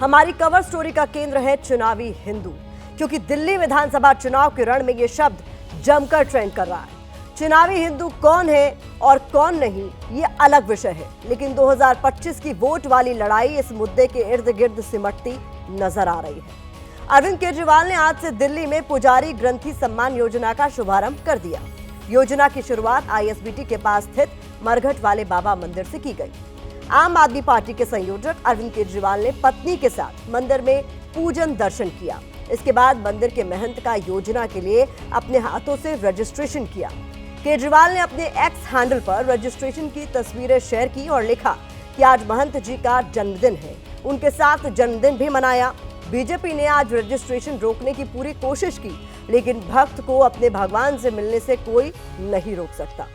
हमारी cover story का केंद्र है चुनावी हिंदू, क्योंकि दिल्ली विधानसभा चुनाव के रण में यह शब्द जमकर ट्रेंड कर रहा है। चुनावी हिंदू कौन है और कौन नहीं, ये अलग विषय है, लेकिन 2025 की वोट वाली लड़ाई इस मुद्दे के इर्द गिर्द सिमटती नजर आ रही है। अरविंद केजरीवाल ने आज से दिल्ली में पुजारी ग्रंथी सम्मान योजना का शुभारंभ कर दिया। योजना की शुरुआत आईएसबीटी के पास स्थित मरघट वाले बाबा मंदिर से की गई। आम आदमी पार्टी के संयोजक अरविंद केजरीवाल ने पत्नी के साथ मंदिर में पूजन दर्शन किया। इसके बाद मंदिर के महंत का योजना के लिए अपने हाथों से रजिस्ट्रेशन किया। केजरीवाल ने अपने एक्स हैंडल पर रजिस्ट्रेशन की तस्वीरें शेयर की और लिखा कि आज महंत जी का जन्मदिन है, उनके साथ जन्मदिन भी मनाया। बीजेपी ने आज रजिस्ट्रेशन रोकने की पूरी कोशिश की, लेकिन भक्त को अपने भगवान से मिलने से कोई नहीं रोक सकता।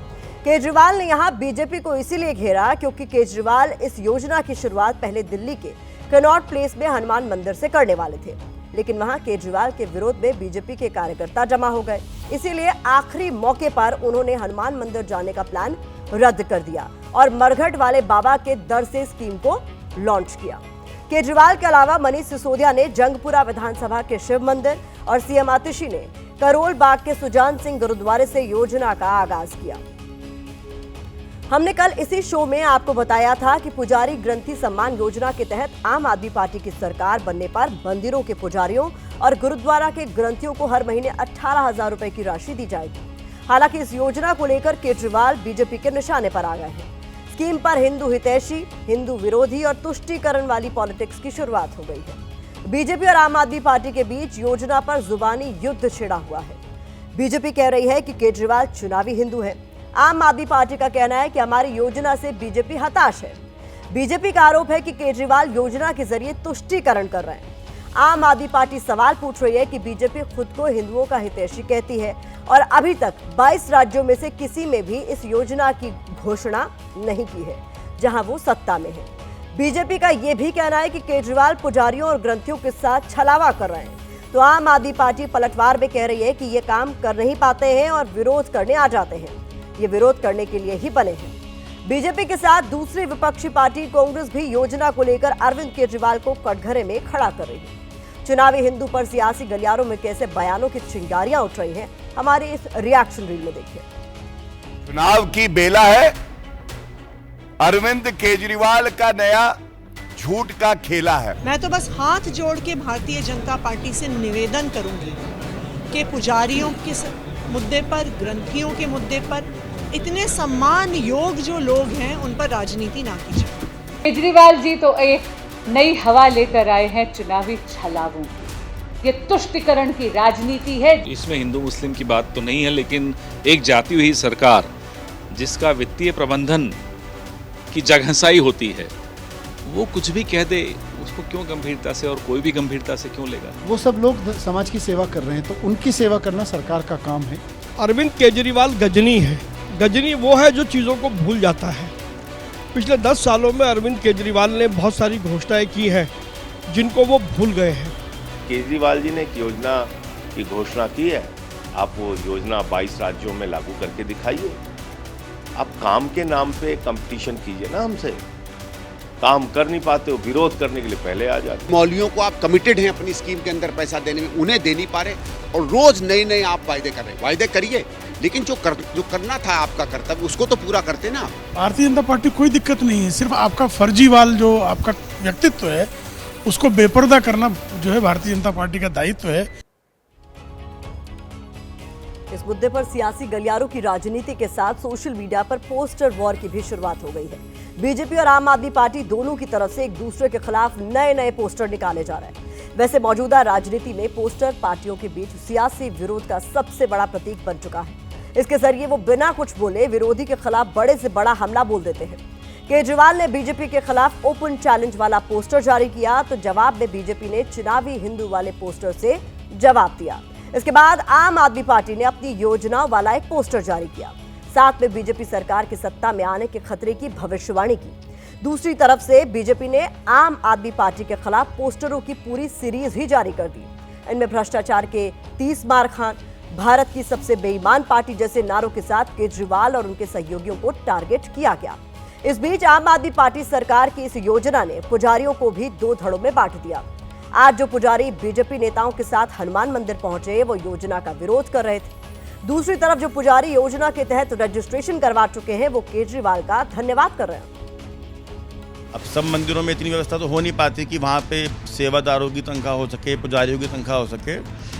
केजरीवाल ने यहां बीजेपी को इसीलिए घेरा क्योंकि केजरीवाल इस योजना की शुरुआत पहले दिल्ली के कनॉट प्लेस में हनुमान मंदिर से करने वाले थे, लेकिन वहां केजरीवाल के विरोध में बीजेपी के कार्यकर्ता जमा हो गए। इसीलिए आखिरी मौके पर उन्होंने हनुमान मंदिर जाने का प्लान रद्द कर दिया और मरघट वाले बाबा के दर से स्कीम को लॉन्च किया। केजरीवाल के अलावा मनीष सिसोदिया ने जंगपुरा विधानसभा के शिव मंदिर और सीएम आतिशी ने करोल बाग के सुजान सिंह गुरुद्वारे से योजना का आगाज किया। हमने कल इसी शो में आपको बताया था कि पुजारी ग्रंथी सम्मान योजना के तहत आम आदमी पार्टी की सरकार बनने पर मंदिरों के पुजारियों और गुरुद्वारा के ग्रंथियों को हर महीने 18,000 रुपए की राशि दी जाएगी। हालांकि इस योजना को लेकर केजरीवाल बीजेपी के निशाने पर आ गए हैं। स्कीम पर हिंदू हितैषी, हिंदू विरोधी और तुष्टीकरण वाली पॉलिटिक्स की शुरुआत हो गई है। बीजेपी और आम आदमी पार्टी के बीच योजना पर जुबानी युद्ध छिड़ा हुआ है। बीजेपी कह रही है कि केजरीवाल चुनावी हिंदू है। आम आदमी पार्टी का कहना है कि हमारी योजना से बीजेपी हताश है। बीजेपी का आरोप है कि केजरीवाल योजना के जरिए तुष्टीकरण कर रहे हैं। आम आदमी पार्टी सवाल पूछ रही है कि बीजेपी खुद को हिंदुओं का हितैषी कहती है और अभी तक 22 राज्यों में से किसी में भी इस योजना की घोषणा नहीं की है जहां वो सत्ता में है। बीजेपी का यह भी कहना है कि केजरीवाल पुजारियों और ग्रंथियों के साथ छलावा कर रहे हैं, तो आम आदमी पार्टी पलटवार में कह रही है कि ये काम कर नहीं पाते हैं और विरोध करने आ जाते हैं। ये विरोध करने के लिए ही बने हैं। बीजेपी के साथ दूसरी विपक्षी पार्टी कांग्रेस भी योजना को लेकर अरविंद केजरीवाल को कटघरे में खड़ा कर रही है। चुनावी हिंदू पर सियासी गलियारों में कैसे बयानों की चिंगारियां उठ रही हैं, हमारी इस रिएक्शन रील में देखिए। चुनाव की बेला है, अरविंद केजरीवाल का नया झूठ का खेला है। मैं तो बस हाथ जोड़ के भारतीय जनता पार्टी से निवेदन करूंगी कि पुजारियों के मुद्दे पर, ग्रंथियों के मुद्दे पर, इतने सम्मान योग जो लोग हैं उन पर राजनीति ना की जाए। केजरीवाल जी तो एक नई हवा लेकर आए हैं चुनावी छलावों की। ये तुष्टीकरण की राजनीति है। इसमें हिंदू मुस्लिम की बात तो नहीं है, लेकिन एक जाती हुई सरकार जिसका वित्तीय प्रबंधन की जगहसाई होती है, वो कुछ भी कह दे, उसको क्यों गंभीरता से, और कोई भी गंभीरता से क्यों लेगा? वो सब लोग समाज की सेवा कर रहे हैं, तो उनकी सेवा करना सरकार का काम है। अरविंद केजरीवाल गजनी है। गजनी वो है जो चीज़ों को भूल जाता है। पिछले 10 सालों में अरविंद केजरीवाल ने बहुत सारी घोषणाएं की हैं जिनको वो भूल गए हैं। केजरीवाल जी ने एक योजना की घोषणा की है, आप वो योजना 22 राज्यों में लागू करके दिखाइए। आप काम के नाम पे कंपटीशन कीजिए ना हमसे। काम कर नहीं पाते हो, विरोध करने के लिए पहले आ जाते। मौलवियों को आप कमिटेड हैं अपनी स्कीम के अंदर पैसा देने में, उन्हें दे नहीं पा रहे और रोज नए नए आप वायदे कर रहे हैं। वायदे करिए, लेकिन जो करना था आपका कर्तव्य उसको तो पूरा करते ना। भारतीय जनता पार्टी कोई दिक्कत नहीं है, सिर्फ आपका फर्जीवाल जो आपका व्यक्तित्व है उसको बेपर्दा करना जो है भारतीय जनता पार्टी का दायित्व है। इस मुद्दे पर सियासी गलियारों की राजनीति के साथ सोशल मीडिया पर पोस्टर वॉर की भी शुरुआत हो गई है। बीजेपी और आम आदमी पार्टी दोनों की तरफ से एक दूसरे के खिलाफ नए नए पोस्टर निकाले जा रहे हैं। वैसे मौजूदा राजनीति में पोस्टर पार्टियों के बीच सियासी विरोध का सबसे बड़ा प्रतीक बन चुका है। इसके जरिए वो बिना कुछ बोले विरोधी के खिलाफ बड़े से बड़ा हमला बोल देते हैं। केजरीवाल ने बीजेपी के खिलाफ ओपन चैलेंज वाला पोस्टर जारी किया, तो जवाब में बीजेपी ने चुनावी हिंदू वाले पोस्टर से जवाब दिया। इसके बाद आम आदमी पार्टी ने अपनी योजनाओं वाला एक पोस्टर जारी किया। साथ में बीजेपी सरकार की सत्ता में आने के खतरे की भविष्यवाणी की। दूसरी तरफ से बीजेपी ने आम आदमी पार्टी के खिलाफ पोस्टरों की पूरी सीरीज ही जारी कर दी। इनमें भ्रष्टाचार के 30 मार खान, भारत की सबसे बेईमान पार्टी जैसे नारों के साथ केजरीवाल और उनके सहयोगियों को टारगेट किया गया। इस बीच आम आदमी पार्टी सरकार की इस योजना ने पुजारियों को भी दो धड़ों में बांट दिया। आज जो पुजारी बीजेपी नेताओं के साथ हनुमान मंदिर पहुंचे वो योजना का विरोध कर रहे थे। दूसरी तरफ जो पुजारी योजना के तहत रजिस्ट्रेशन करवा चुके हैं वो केजरीवाल का धन्यवाद कर रहे हैं। अब सब मंदिरों में इतनी व्यवस्था तो हो नहीं पाती कि वहाँ पे सेवादारों की तनख्वाह हो सके, पुजारियों की तनख्वाह हो सके।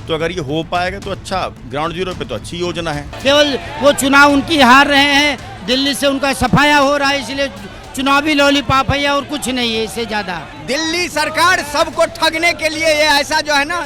तो अगर ये हो पाएगा तो अच्छा, ग्राउंड जीरो पे तो अच्छी योजना है। केवल वो चुनाव उनकी हार रहे हैं, दिल्ली से उनका सफाया हो रहा है, इसलिए चुनावी लॉलीपॉप है और कुछ नहीं है इससे ज्यादा। दिल्ली सरकार सबको ठगने के लिए ये ऐसा जो है ना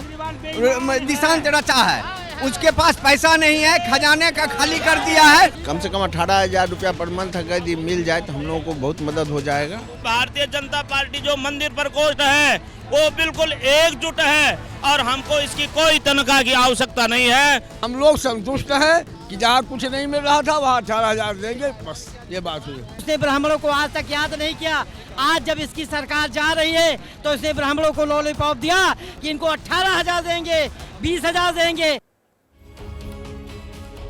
दिशांत रचा है। उसके पास पैसा नहीं है, खजाने का खाली कर दिया है। कम से कम 18,000 रुपया पर मंथ अगर ये मिल जाए तो हम लोगों को बहुत मदद हो जाएगा। भारतीय जनता पार्टी जो मंदिर प्रकोष्ठ है वो बिल्कुल एकजुट है और हमको इसकी कोई तनख्वाह की आवश्यकता नहीं है। हम लोग संतुष्ट हैं कि जहाँ कुछ नहीं मिल रहा था वहाँ 18,000 देंगे, बस ये बात हुई। उसने ब्राह्मणों को आज तक याद नहीं किया। आज जब इसकी सरकार जा रही है तो इसने ब्राह्मणों को लॉलीपॉप दिया कि इनको 18,000 देंगे, 20,000 देंगे।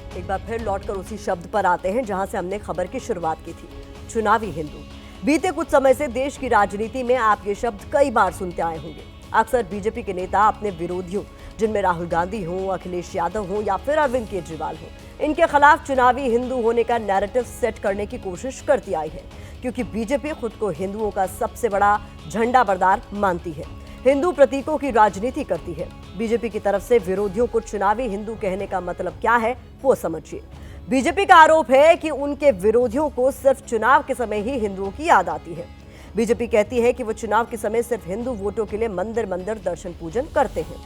एक बार फिर लौटकर उसी शब्द पर आते हैं जहां से हमने खबर की शुरुआत की थी, चुनावी हिंदू। बीते कुछ समय से देश की राजनीति में आप ये शब्द कई बार सुनते आए होंगे। अक्सर बीजेपी के नेता अपने विरोधियों, जिनमें राहुल गांधी हो, अखिलेश यादव हो या फिर अरविंद केजरीवाल हो, इनके खिलाफ चुनावी हिंदू होने का नैरेटिव सेट करने की कोशिश करती आई है, क्योंकि बीजेपी खुद को हिंदुओं का सबसे बड़ा झंडा बरदार मानती है, हिंदू प्रतीकों की राजनीति करती है। बीजेपी की तरफ से विरोधियों को चुनावी हिंदू कहने का मतलब क्या है वो समझिए। बीजेपी का आरोप है कि उनके विरोधियों को सिर्फ चुनाव के समय ही हिंदुओं की याद आती है। बीजेपी कहती है कि वो चुनाव के समय सिर्फ हिंदू वोटों के लिए मंदिर मंदिर दर्शन पूजन करते हैं।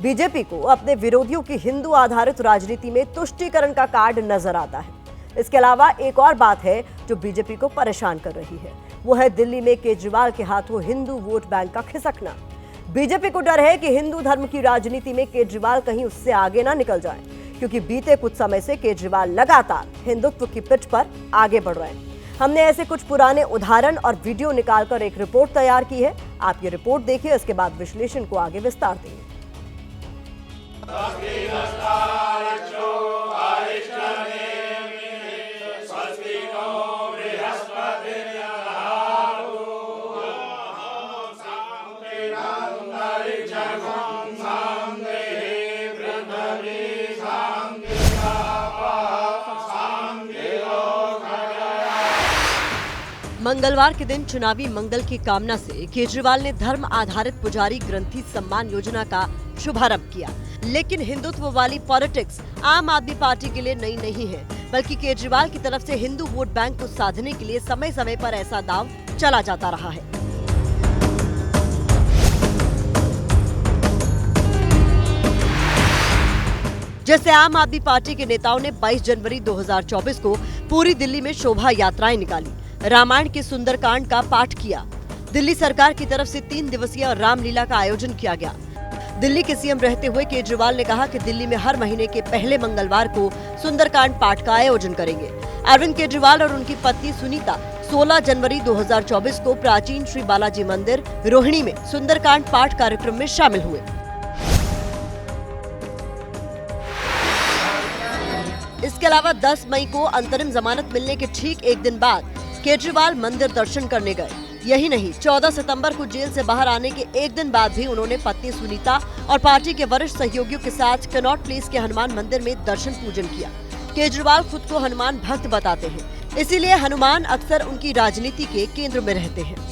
बीजेपी को अपने विरोधियों की हिंदू आधारित राजनीति में तुष्टीकरण का कार्ड नजर आता है। इसके अलावा एक और बात है जो बीजेपी को परेशान कर रही है, वो है दिल्ली में केजरीवाल के हाथों हिंदू वोट बैंक का खिसकना। बीजेपी को डर है कि हिंदू धर्म की राजनीति में केजरीवाल कहीं उससे आगे ना निकल जाए, क्योंकि बीते कुछ समय से केजरीवाल लगातार हिंदुत्व की पिच पर आगे बढ़ रहे हैं। हमने ऐसे कुछ पुराने उदाहरण और वीडियो निकालकर एक रिपोर्ट तैयार की है। आप ये रिपोर्ट देखिए, इसके बाद विश्लेषण को आगे विस्तार देंगे। मंगलवार के दिन चुनावी मंगल की कामना से केजरीवाल ने धर्म आधारित पुजारी ग्रंथी सम्मान योजना का शुभारंभ किया। लेकिन हिंदुत्व वाली पॉलिटिक्स आम आदमी पार्टी के लिए नई नहीं है, बल्कि केजरीवाल की तरफ से हिंदू वोट बैंक को साधने के लिए समय समय पर ऐसा दाव चला जाता रहा है। जैसे आम आदमी पार्टी के नेताओं ने 22 जनवरी 2024 को पूरी दिल्ली में शोभा यात्राएं निकाली, रामायण के सुंदरकांड का पाठ किया। दिल्ली सरकार की तरफ से 3 दिवसीय रामलीला का आयोजन किया गया। दिल्ली के सीएम रहते हुए केजरीवाल ने कहा कि दिल्ली में हर महीने के पहले मंगलवार को सुंदरकांड पाठ का आयोजन करेंगे। अरविंद केजरीवाल और उनकी पत्नी सुनीता 16 जनवरी 2024 को प्राचीन श्री बालाजी मंदिर रोहिणी में सुंदरकांड पाठ कार्यक्रम में शामिल हुए। इसके अलावा 10 मई को अंतरिम जमानत मिलने के ठीक एक दिन बाद केजरीवाल मंदिर दर्शन करने गए। यही नहीं, 14 सितंबर को जेल से बाहर आने के एक दिन बाद भी उन्होंने पत्नी सुनीता और पार्टी के वरिष्ठ सहयोगियों के साथ कनॉट प्लेस के हनुमान मंदिर में दर्शन पूजन किया। केजरीवाल खुद को हनुमान भक्त बताते हैं, इसीलिए हनुमान अक्सर उनकी राजनीति के केंद्र में रहते हैं।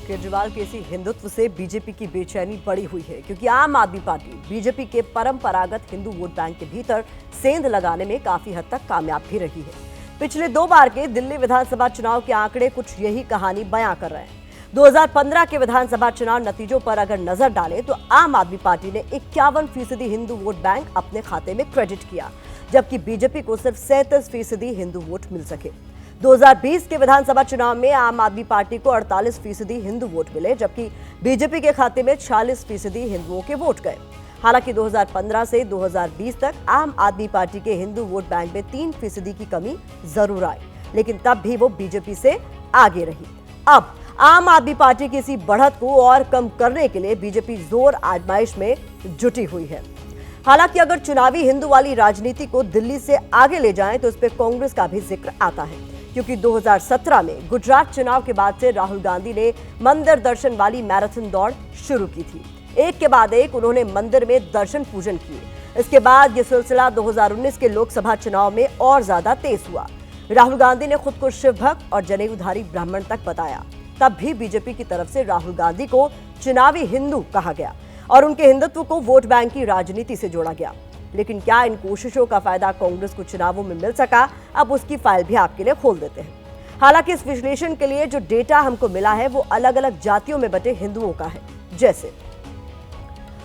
केजरीवाल के इसी हिंदुत्व से बीजेपी की बेचैनी बढ़ी हुई है, क्योंकि आम आदमी पार्टी बीजेपी के परंपरागत हिंदू वोट बैंक के भीतर सेंध लगाने में काफी हद तक कामयाब भी रही है। पिछले 2 बार के दिल्ली विधानसभा चुनाव के आंकड़े कुछ यही कहानी बयां कर रहे हैं। 2015 के विधानसभा चुनाव नतीजों पर अगर नजर डालें तो आम आदमी पार्टी ने 51% हिंदू वोट बैंक अपने खाते में क्रेडिट किया, जबकि बीजेपी को सिर्फ 37% हिंदू वोट मिल सके। 2020 के विधानसभा चुनाव में आम आदमी पार्टी को 48% हिंदू वोट मिले, जबकि बीजेपी के खाते में 46% हिंदुओं के वोट गए। हालांकि 2015 से 2020 तक आम आदमी पार्टी के हिंदू वोट बैंक में 3% की कमी जरूर आई, लेकिन तब भी वो बीजेपी से आगे रही। अब आम आदमी पार्टी की इसी बढ़त को और कम करने के लिए बीजेपी जोर आजमाइश में जुटी हुई है। हालांकि अगर चुनावी हिंदू वाली राजनीति को दिल्ली से आगे ले जाएं तो इस पर कांग्रेस का भी जिक्र आता है, क्योंकि 2017 में गुजरात चुनाव के बाद से राहुल गांधी ने मंदिर दर्शन वाली मैराथन दौड़ शुरू की थी। एक के बाद एक उन्होंने मंदिर में दर्शन पूजन किए। इसके बाद यह सिलसिला 2019 के लोकसभा चुनाव में और ज्यादा तेज हुआ। राहुल गांधी ने खुद को शिव भक्त और जनेऊधारी ब्राह्मण तक बताया। तब भी बीजेपी की तरफ से राहुल गांधी को चुनावी हिंदू कहा गया और उनके हिंदुत्व को वोट बैंक की राजनीति से जोड़ा गया। लेकिन क्या इन कोशिशों का फायदा कांग्रेस को चुनावों में मिल सका? अब उसकी फाइल भी आपके लिए खोल देते हैं। हालांकि इस विश्लेषण के लिए जो डेटा हमको मिला है वो अलग अलग जातियों में बटे हिंदुओं का है। जैसे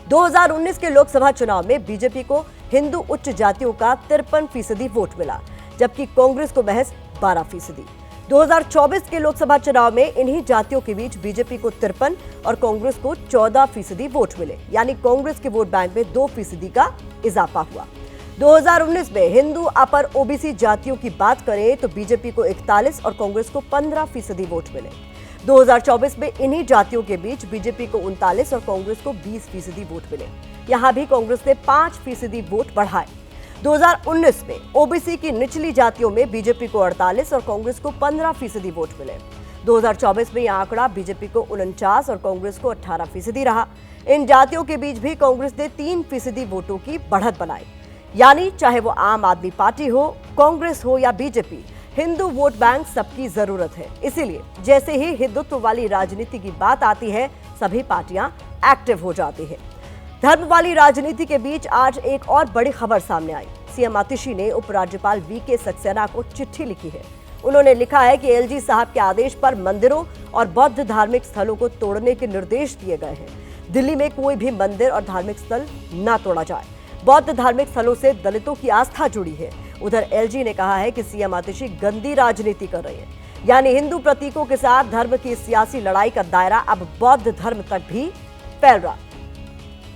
2019 के लोकसभा चुनाव में बीजेपी को हिंदू उच्च जातियों का 53% वोट मिला, जबकि कांग्रेस को महज 12%। 2024 के लोकसभा चुनाव में इन्हीं जातियों के बीच बीजेपी को 53 और कांग्रेस को 14% वोट मिले, यानी कांग्रेस के वोट बैंक में 2% का इजाफा हुआ। 2019 में हिंदू अपर ओबीसी जातियों की बात करें तो बीजेपी को 41 और कांग्रेस को 15% वोट मिले। 2024 में इन्हीं जातियों के बीच बीजेपी को 39 और कांग्रेस को 20% वोट मिले। यहां भी कांग्रेस ने 5% वोट बढ़ाए। 2019 में ओबीसी की निचली जातियों में बीजेपी को 48 और कांग्रेस को 15% वोट मिले। 2024 में यह आंकड़ा बीजेपी को 49 और कांग्रेस को 18% रहा। इन जातियों के बीच भी कांग्रेस ने 3% वोटों की बढ़त बनाई, यानी चाहे वो आम आदमी पार्टी हो, कांग्रेस हो या बीजेपी, हिंदू वोट बैंक सबकी जरूरत है। इसीलिए जैसे ही हिंदुत्व वाली राजनीति की बात आती है, सभी पार्टियां एक्टिव हो जाती है। धर्म वाली राजनीति के बीच आज एक और बड़ी खबर सामने आई। सीएम आतिशी ने उपराज्यपाल वीके सक्सेना को चिट्ठी लिखी है। उन्होंने लिखा है कि एलजी साहब के आदेश पर मंदिरों और बौद्ध धार्मिक स्थलों को तोड़ने के निर्देश दिए गए हैं। दिल्ली में कोई भी मंदिर और धार्मिक स्थल न तोड़ा जाए। बौद्ध धार्मिक स्थलों से दलितों की आस्था जुड़ी है। उधर एलजी ने कहा है कि सीएम आतिशी गंदी राजनीति कर रही है, यानी हिंदू प्रतीकों के साथ धर्म की सियासी लड़ाई का दायरा अब बौद्ध धर्म तक भी फैल रहा।